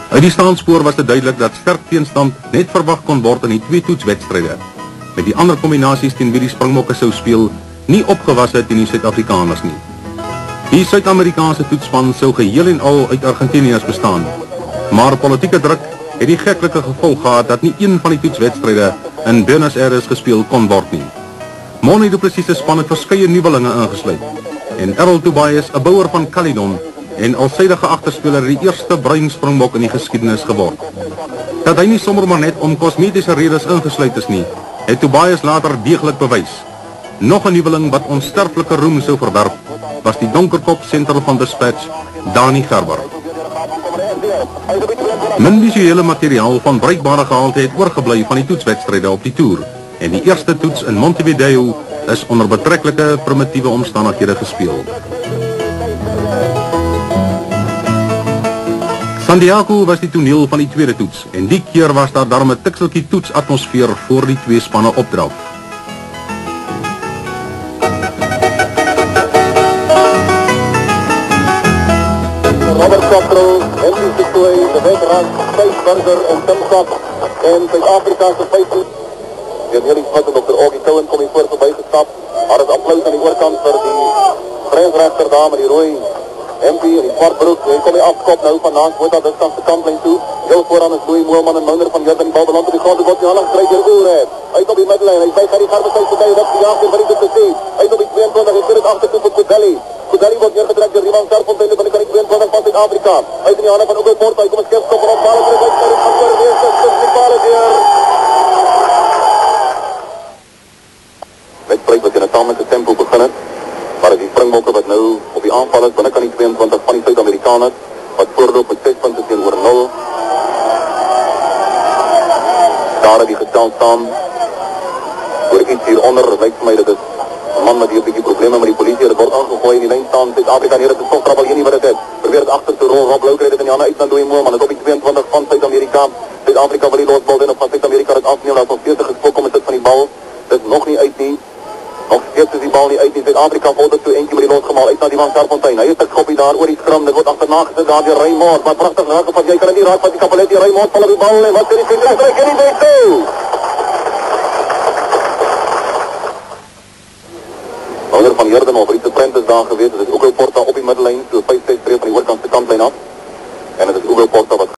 Uit die staanspoor was dit duidelik dat sterk teenstand net verwag kon word in die twee toetswedstryde, met die ander kombinasies teen wie die Springbokke sou speel nie opgewasse teen die Suid-Afrikaners nie. Die Suid-Amerikaanse toetsspan sou geheel en al uit Argentiniërs bestaan, maar politieke druk het die geklike gevolg gehad dat nie een van die toetswedstryde in Buenos Aires gespeel kon word nie. Moni du Plessis se span het verskeie nuwelinge ingesluit, en Errol Tobias, 'n bouer van Caledon en alsydige agterspeler, die eerste bruin Springbok in die geskiedenis geword. Dat hy nie sommer maar net om kosmetiese redes ingesluit is nie, het Tobias later deeglik bewys. Nog 'n nuweling wat onsterflike roem sou verwerf, was die donkerkop sentral van Dispatch, Dani Gerber. Min visuele materiaal van bruikbare gehalte het oorgebly van die toetswedstryde op die toer, en die eerste toets in Montevideo is onder betreklike primitiewe omstandighede gespeel. Santiago was die toneel van die tweede toets, en die keer was daar daarom 'n tikseltjie toetsatmosfeer voor die twee spanne opdraf. Robert Cottrell, Henry Sitoy, de veteraan, Thijs Burger en Tim Kok en Zuid-Afrikaanse 15. Die hele spuiten Dr. Augie Cohen kom hier voor voorbij gestapt. Maar het applaus aan die oorkant voor die grensrechter daar met die rooi MP en die zwartbroek. En kom hier afkop nou vandaan, wordt dat distans de kantlijn toe. Heel vooraan is Louis Moelman en Mounder van Jurgen, die bal belandt op die grond. Die wordt nu al lang strijd hier oor. Uit op die middenlijn, hij zei Gary Garber, steeds voorbij, wat gejaagd is, wat is het te zien. Uit op die 22, hij keert het achter toe voor Kudelli. Kudelli wordt neergetrekt door Rivan Serfontein van die 22 van Zuid-Afrika. Uit in die handen van Ugo Porta, hij komt een skipskopper op, balen terug, hij gaat voor de eerste, die balen weer. Wedstrijd wat in het tamelijke tempo beginnen, maar die Springbokke wat nu op die aanval is, binnenkant die 22 van die Zuid-Amerikaners, wat voorloop met 6 punten teenoor 0. Daar die gesteld staan, hoor ik iets hieronder, lijkt vir my dat is een man met die een beetje problemen met die politie, dat wordt aangegooid in die lijn staan, Zuid-Afrika hier, het is toch krabbel hier niet wat het is, probeer het achter te rollen, Rob Louk rijdt het in die handen uit naar Louis Moelman, het op die 22 van Zuid-Amerika, Zuid-Afrika wil die losbal in, of van Zuid-Amerika het afnemen, dat is nog steeds gespok om het zit van die bal, het is nog niet uit nie. Nog steeds is die bal niet uit in Zuid-Afrika, volgt het toe eentje met die losgemaal uit naar die van Serfontein. Hij heeft het schopje daar oor die skram, dit wordt achterna gezet daar die Raymond, maar prachtig raakgevat, jij kan het niet raak van die Capoletti, Raymond val op die bal en wat is die vindrecht, en die deed toe! Mounder van Jurgen over iets de prent is daar geweest, het is Ugo Porta op die middenlijn, so 5-6 streep van die oorkantse kantlijn af. En het is Ugo Porta wat